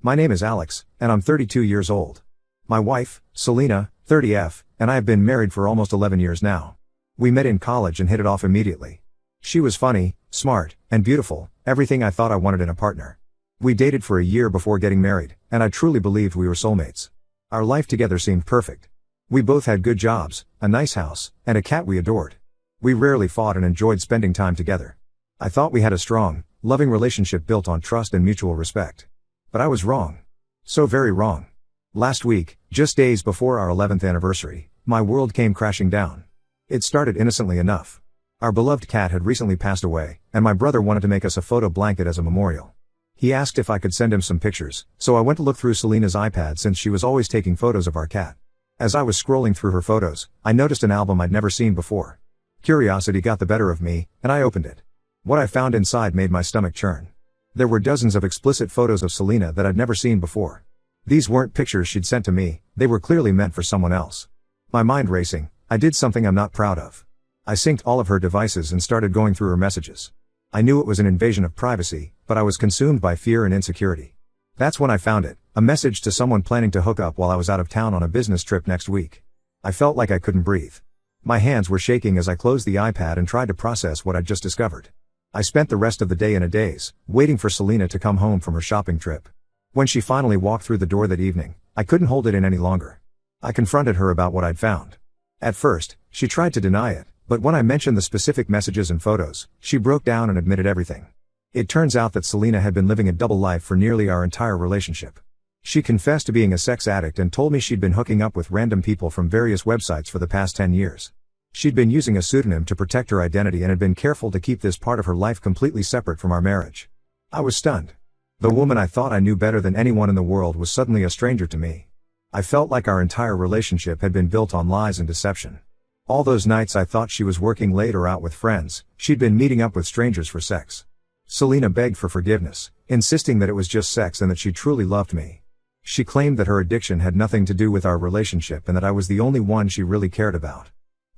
My name is Alex, and I'm 32 years old. My wife, Selena, 30F, and I have been married for almost 11 years now. We met in college and hit it off immediately. She was funny, smart, and beautiful, everything I thought I wanted in a partner. We dated for a year before getting married, and I truly believed we were soulmates. Our life together seemed perfect. We both had good jobs, a nice house, and a cat we adored. We rarely fought and enjoyed spending time together. I thought we had a strong, loving relationship built on trust and mutual respect. But I was wrong. So very wrong. Last week, just days before our 11th anniversary, my world came crashing down. It started innocently enough. Our beloved cat had recently passed away, and my brother wanted to make us a photo blanket as a memorial. He asked if I could send him some pictures, so I went to look through Selena's iPad since she was always taking photos of our cat. As I was scrolling through her photos, I noticed an album I'd never seen before. Curiosity got the better of me, and I opened it. What I found inside made my stomach churn. There were dozens of explicit photos of Selena that I'd never seen before. These weren't pictures she'd sent to me, they were clearly meant for someone else. My mind racing, I did something I'm not proud of. I synced all of her devices and started going through her messages. I knew it was an invasion of privacy, but I was consumed by fear and insecurity. That's when I found it, a message to someone planning to hook up while I was out of town on a business trip next week. I felt like I couldn't breathe. My hands were shaking as I closed the iPad and tried to process what I'd just discovered. I spent the rest of the day in a daze, waiting for Selena to come home from her shopping trip. When she finally walked through the door that evening, I couldn't hold it in any longer. I confronted her about what I'd found. At first, she tried to deny it, but when I mentioned the specific messages and photos, she broke down and admitted everything. It turns out that Selena had been living a double life for nearly our entire relationship. She confessed to being a sex addict and told me she'd been hooking up with random people from various websites for the past 10 years. She'd been using a pseudonym to protect her identity and had been careful to keep this part of her life completely separate from our marriage. I was stunned. The woman I thought I knew better than anyone in the world was suddenly a stranger to me. I felt like our entire relationship had been built on lies and deception. All those nights I thought she was working late or out with friends, she'd been meeting up with strangers for sex. Selena begged for forgiveness, insisting that it was just sex and that she truly loved me. She claimed that her addiction had nothing to do with our relationship and that I was the only one she really cared about.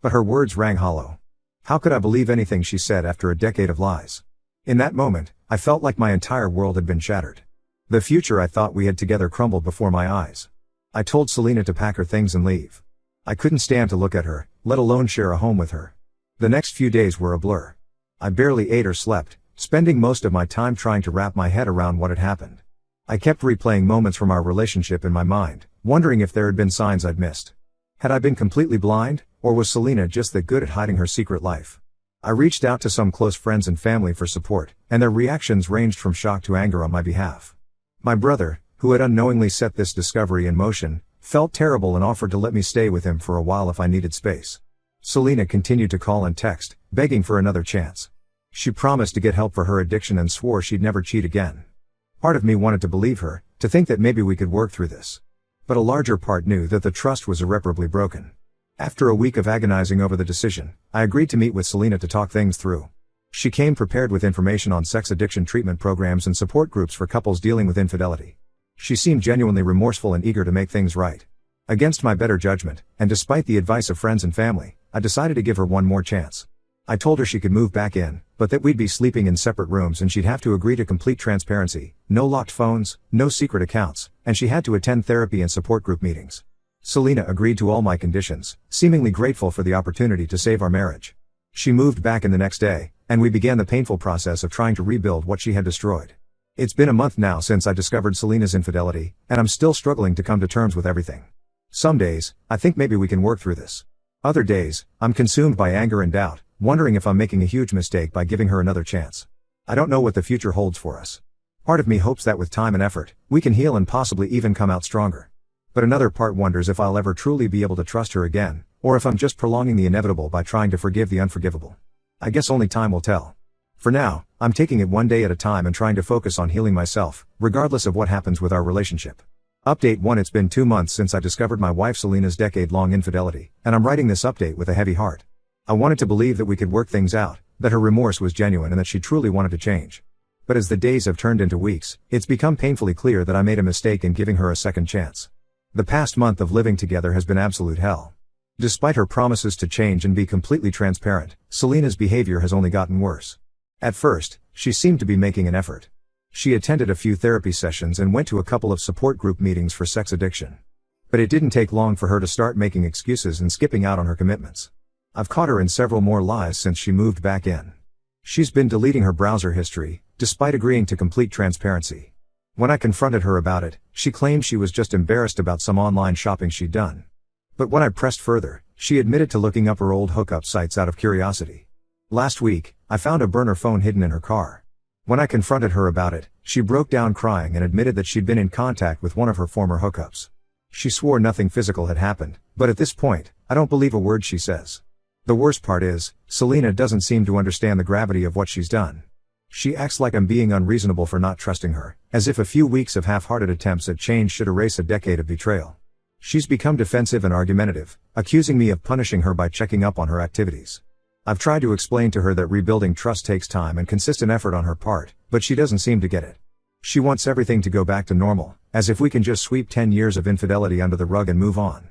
But her words rang hollow. How could I believe anything she said after a decade of lies? In that moment, I felt like my entire world had been shattered. The future I thought we had together crumbled before my eyes. I told Selena to pack her things and leave. I couldn't stand to look at her, let alone share a home with her. The next few days were a blur. I barely ate or slept, spending most of my time trying to wrap my head around what had happened. I kept replaying moments from our relationship in my mind, wondering if there had been signs I'd missed. Had I been completely blind, or was Selena just that good at hiding her secret life? I reached out to some close friends and family for support, and their reactions ranged from shock to anger on my behalf. My brother, who had unknowingly set this discovery in motion, felt terrible and offered to let me stay with him for a while if I needed space. Selena continued to call and text, begging for another chance. She promised to get help for her addiction and swore she'd never cheat again. Part of me wanted to believe her, to think that maybe we could work through this. But a larger part knew that the trust was irreparably broken. After a week of agonizing over the decision, I agreed to meet with Selena to talk things through. She came prepared with information on sex addiction treatment programs and support groups for couples dealing with infidelity. She seemed genuinely remorseful and eager to make things right. Against my better judgment, and despite the advice of friends and family, I decided to give her one more chance. I told her she could move back in, but that we'd be sleeping in separate rooms and she'd have to agree to complete transparency, no locked phones, no secret accounts, and she had to attend therapy and support group meetings. Selena agreed to all my conditions, seemingly grateful for the opportunity to save our marriage. She moved back in the next day, and we began the painful process of trying to rebuild what she had destroyed. It's been a month now since I discovered Selena's infidelity, and I'm still struggling to come to terms with everything. Some days, I think maybe we can work through this. Other days, I'm consumed by anger and doubt, wondering if I'm making a huge mistake by giving her another chance. I don't know what the future holds for us. Part of me hopes that with time and effort, we can heal and possibly even come out stronger. But another part wonders if I'll ever truly be able to trust her again, or if I'm just prolonging the inevitable by trying to forgive the unforgivable. I guess only time will tell. For now, I'm taking it one day at a time and trying to focus on healing myself, regardless of what happens with our relationship. Update 1: It's been 2 months since I discovered my wife Selena's decade-long infidelity, and I'm writing this update with a heavy heart. I wanted to believe that we could work things out, that her remorse was genuine and that she truly wanted to change. But as the days have turned into weeks, it's become painfully clear that I made a mistake in giving her a second chance. The past month of living together has been absolute hell. Despite her promises to change and be completely transparent, Selena's behavior has only gotten worse. At first, she seemed to be making an effort. She attended a few therapy sessions and went to a couple of support group meetings for sex addiction. But it didn't take long for her to start making excuses and skipping out on her commitments. I've caught her in several more lies since she moved back in. She's been deleting her browser history, despite agreeing to complete transparency. When I confronted her about it, she claimed she was just embarrassed about some online shopping she'd done. But when I pressed further, she admitted to looking up her old hookup sites out of curiosity. Last week, I found a burner phone hidden in her car. When I confronted her about it, she broke down crying and admitted that she'd been in contact with one of her former hookups. She swore nothing physical had happened, but at this point, I don't believe a word she says. The worst part is, Selena doesn't seem to understand the gravity of what she's done. She acts like I'm being unreasonable for not trusting her, as if a few weeks of half-hearted attempts at change should erase a decade of betrayal. She's become defensive and argumentative, accusing me of punishing her by checking up on her activities. I've tried to explain to her that rebuilding trust takes time and consistent effort on her part, but she doesn't seem to get it. She wants everything to go back to normal, as if we can just sweep 10 years of infidelity under the rug and move on.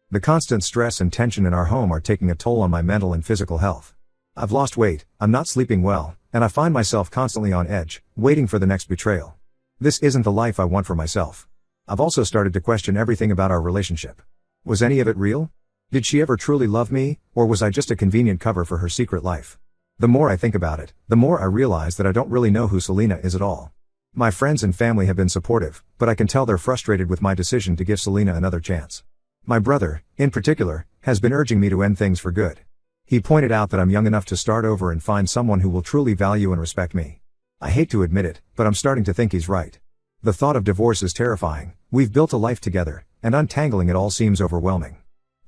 The constant stress and tension in our home are taking a toll on my mental and physical health. I've lost weight, I'm not sleeping well, and I find myself constantly on edge, waiting for the next betrayal. This isn't the life I want for myself. I've also started to question everything about our relationship. Was any of it real? Did she ever truly love me, or was I just a convenient cover for her secret life? The more I think about it, the more I realize that I don't really know who Selena is at all. My friends and family have been supportive, but I can tell they're frustrated with my decision to give Selena another chance. My brother, in particular, has been urging me to end things for good. He pointed out that I'm young enough to start over and find someone who will truly value and respect me. I hate to admit it, but I'm starting to think he's right. The thought of divorce is terrifying. We've built a life together, and untangling it all seems overwhelming.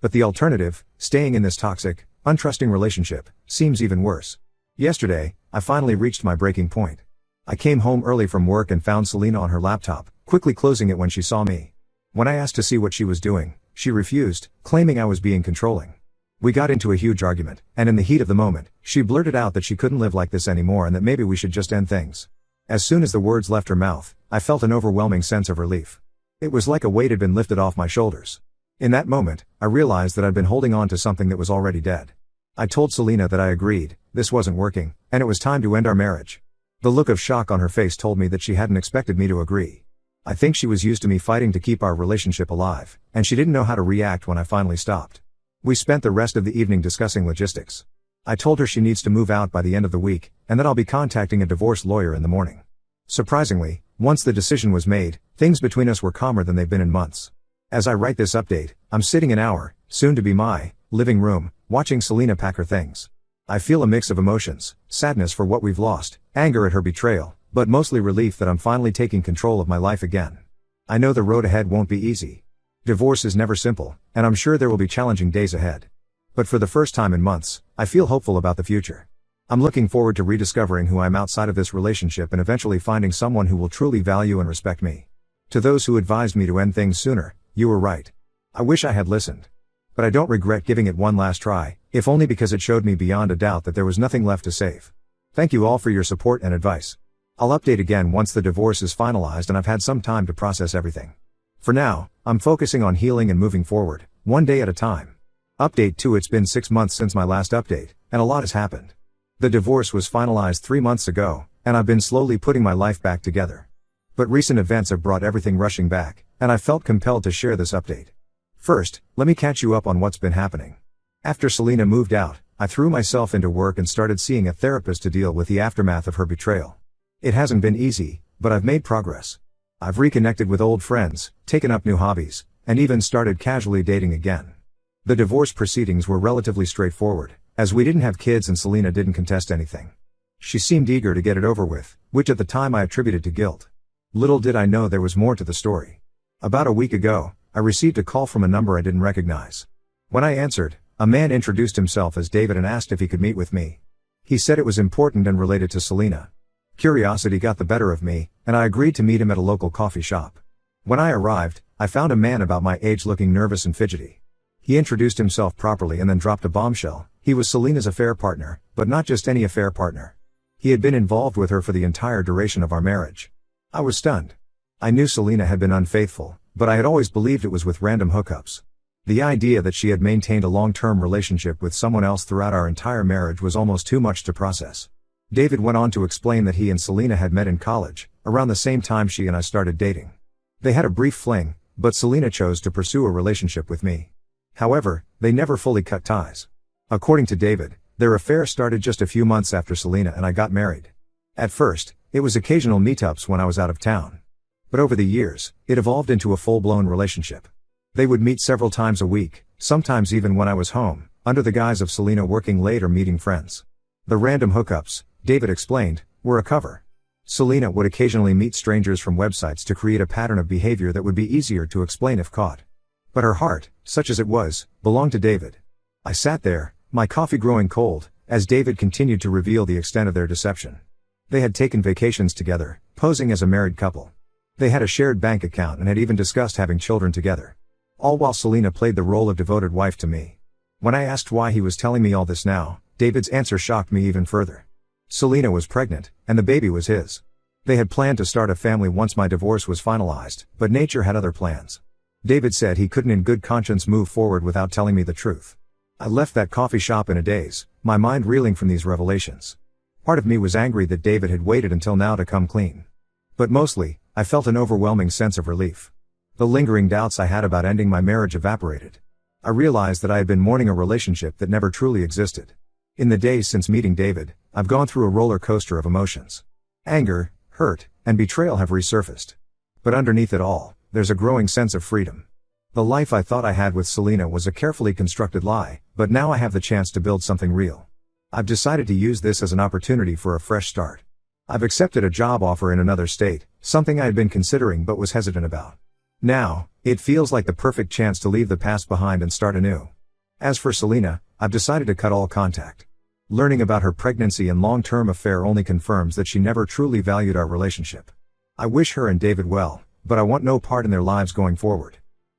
But the alternative, staying in this toxic, untrusting relationship, seems even worse. Yesterday, I finally reached my breaking point. I came home early from work and found Selena on her laptop, quickly closing it when she saw me. When I asked to see what she was doing, she refused, claiming I was being controlling. We got into a huge argument, and in the heat of the moment, she blurted out that she couldn't live like this anymore and that maybe we should just end things. As soon as the words left her mouth, I felt an overwhelming sense of relief. It was like a weight had been lifted off my shoulders. In that moment, I realized that I'd been holding on to something that was already dead. I told Selena that I agreed, this wasn't working, and it was time to end our marriage. The look of shock on her face told me that she hadn't expected me to agree. I think she was used to me fighting to keep our relationship alive, and she didn't know how to react when I finally stopped. We spent the rest of the evening discussing logistics. I told her she needs to move out by the end of the week, and that I'll be contacting a divorce lawyer in the morning. Surprisingly, once the decision was made, things between us were calmer than they've been in months. As I write this update, I'm sitting in our, soon to be my, living room, watching Selena pack her things. I feel a mix of emotions, sadness for what we've lost, anger at her betrayal, but mostly relief that I'm finally taking control of my life again. I know the road ahead won't be easy. Divorce is never simple, and I'm sure there will be challenging days ahead. But for the first time in months, I feel hopeful about the future. I'm looking forward to rediscovering who I am outside of this relationship and eventually finding someone who will truly value and respect me. To those who advised me to end things sooner, you were right. I wish I had listened. But I don't regret giving it one last try, if only because it showed me beyond a doubt that there was nothing left to save. Thank you all for your support and advice. I'll update again once the divorce is finalized and I've had some time to process everything. For now, I'm focusing on healing and moving forward, one day at a time. Update 2: It's been 6 months since my last update, and a lot has happened. The divorce was finalized 3 months ago, and I've been slowly putting my life back together. But recent events have brought everything rushing back, and I felt compelled to share this update. First, let me catch you up on what's been happening. After Selena moved out, I threw myself into work and started seeing a therapist to deal with the aftermath of her betrayal. It hasn't been easy, but I've made progress. I've reconnected with old friends, taken up new hobbies, and even started casually dating again. The divorce proceedings were relatively straightforward, as we didn't have kids and Selena didn't contest anything. She seemed eager to get it over with, which at the time I attributed to guilt. Little did I know there was more to the story. About a week ago, I received a call from a number I didn't recognize. When I answered, a man introduced himself as David and asked if he could meet with me. He said it was important and related to Selena. Curiosity got the better of me, and I agreed to meet him at a local coffee shop. When I arrived, I found a man about my age looking nervous and fidgety. He introduced himself properly and then dropped a bombshell. He was Selena's affair partner, but not just any affair partner. He had been involved with her for the entire duration of our marriage. I was stunned. I knew Selena had been unfaithful, but I had always believed it was with random hookups. The idea that she had maintained a long-term relationship with someone else throughout our entire marriage was almost too much to process. David went on to explain that he and Selena had met in college, around the same time she and I started dating. They had a brief fling, but Selena chose to pursue a relationship with me. However, they never fully cut ties. According to David, their affair started just a few months after Selena and I got married. At first, it was occasional meetups when I was out of town. But over the years, it evolved into a full-blown relationship. They would meet several times a week, sometimes even when I was home, under the guise of Selena working late or meeting friends. The random hookups, David explained, were a cover. Selena would occasionally meet strangers from websites to create a pattern of behavior that would be easier to explain if caught. But her heart, such as it was, belonged to David. I sat there, my coffee growing cold, as David continued to reveal the extent of their deception. They had taken vacations together, posing as a married couple. They had a shared bank account and had even discussed having children together. All while Selena played the role of devoted wife to me. When I asked why he was telling me all this now, David's answer shocked me even further. Selena was pregnant, and the baby was his. They had planned to start a family once my divorce was finalized, but nature had other plans. David said he couldn't in good conscience move forward without telling me the truth. I left that coffee shop in a daze, my mind reeling from these revelations. Part of me was angry that David had waited until now to come clean. But mostly, I felt an overwhelming sense of relief. The lingering doubts I had about ending my marriage evaporated. I realized that I had been mourning a relationship that never truly existed. In the days since meeting David, I've gone through a roller coaster of emotions. Anger, hurt, and betrayal have resurfaced. But underneath it all, there's a growing sense of freedom. The life I thought I had with Selena was a carefully constructed lie, but now I have the chance to build something real. I've decided to use this as an opportunity for a fresh start. I've accepted a job offer in another state, something I had been considering but was hesitant about. Now, it feels like the perfect chance to leave the past behind and start anew. As for Selena, I've decided to cut all contact. Learning about her pregnancy and long-term affair only confirms that she never truly valued our relationship. I wish her and David well, but I want no part in their lives going forward.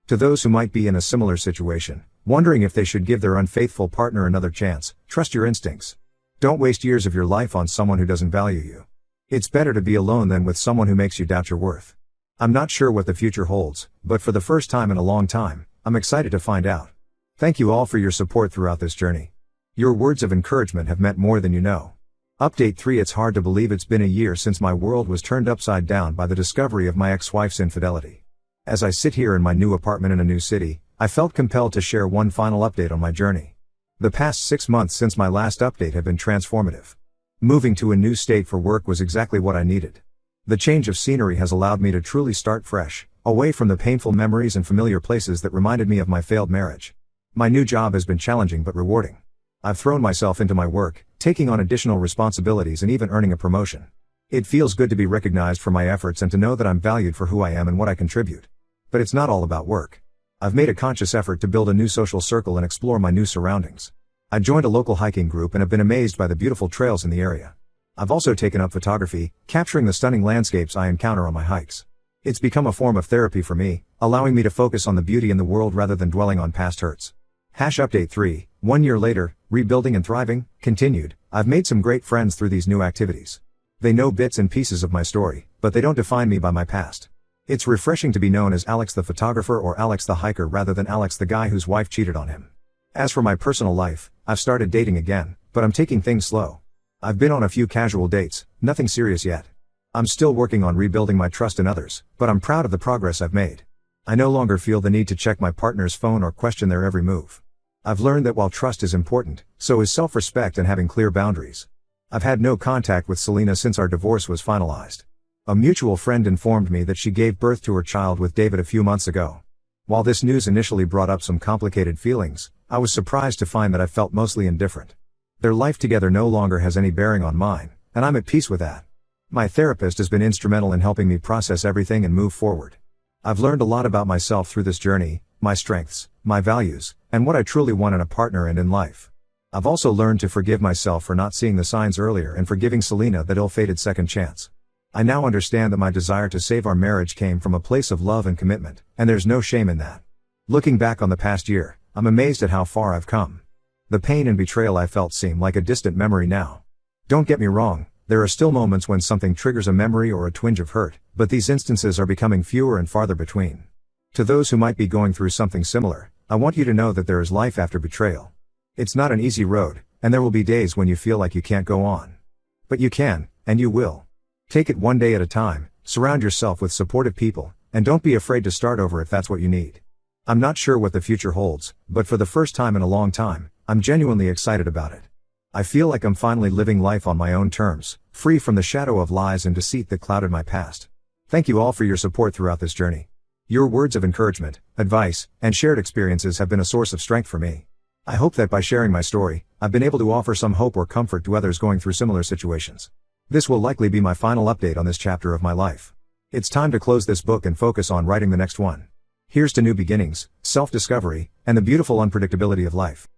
To those who might be in a similar situation, wondering if they should give their unfaithful partner another chance, trust your instincts. Don't waste years of your life on someone who doesn't value you. It's better to be alone than with someone who makes you doubt your worth. I'm not sure what the future holds, but for the first time in a long time, I'm excited to find out. Thank you all for your support throughout this journey. Your words of encouragement have meant more than you know. Update 3. It's hard to believe it's been a year since my world was turned upside down by the discovery of my ex-wife's infidelity. As I sit here in my new apartment in a new city, I felt compelled to share one final update on my journey. The past 6 months since my last update have been transformative. Moving to a new state for work was exactly what I needed. The change of scenery has allowed me to truly start fresh, away from the painful memories and familiar places that reminded me of my failed marriage. My new job has been challenging but rewarding. I've thrown myself into my work, taking on additional responsibilities and even earning a promotion. It feels good to be recognized for my efforts and to know that I'm valued for who I am and what I contribute. But it's not all about work. I've made a conscious effort to build a new social circle and explore my new surroundings. I joined a local hiking group and have been amazed by the beautiful trails in the area. I've also taken up photography, capturing the stunning landscapes I encounter on my hikes. It's become a form of therapy for me, allowing me to focus on the beauty in the world rather than dwelling on past hurts. Update 3, 1 year later, rebuilding and thriving, continued. I've made some great friends through these new activities. They know bits and pieces of my story, but they don't define me by my past. It's refreshing to be known as Alex the photographer or Alex the hiker rather than Alex the guy whose wife cheated on him. As for my personal life, I've started dating again, but I'm taking things slow. I've been on a few casual dates, nothing serious yet. I'm still working on rebuilding my trust in others, but I'm proud of the progress I've made. I no longer feel the need to check my partner's phone or question their every move. I've learned that while trust is important, so is self-respect and having clear boundaries. I've had no contact with Selena since our divorce was finalized. A mutual friend informed me that she gave birth to her child with David a few months ago. While this news initially brought up some complicated feelings, I was surprised to find that I felt mostly indifferent. Their life together no longer has any bearing on mine, and I'm at peace with that. My therapist has been instrumental in helping me process everything and move forward. I've learned a lot about myself through this journey, my strengths, my values, and what I truly want in a partner and in life. I've also learned to forgive myself for not seeing the signs earlier and for giving Selena that ill-fated second chance. I now understand that my desire to save our marriage came from a place of love and commitment, and there's no shame in that. Looking back on the past year, I'm amazed at how far I've come. The pain and betrayal I felt seem like a distant memory now. Don't get me wrong, there are still moments when something triggers a memory or a twinge of hurt, but these instances are becoming fewer and farther between. To those who might be going through something similar, I want you to know that there is life after betrayal. It's not an easy road, and there will be days when you feel like you can't go on. But you can, and you will. Take it one day at a time, surround yourself with supportive people, and don't be afraid to start over if that's what you need. I'm not sure what the future holds, but for the first time in a long time, I'm genuinely excited about it. I feel like I'm finally living life on my own terms, free from the shadow of lies and deceit that clouded my past. Thank you all for your support throughout this journey. Your words of encouragement, advice, and shared experiences have been a source of strength for me. I hope that by sharing my story, I've been able to offer some hope or comfort to others going through similar situations. This will likely be my final update on this chapter of my life. It's time to close this book and focus on writing the next one. Here's to new beginnings, self-discovery, and the beautiful unpredictability of life.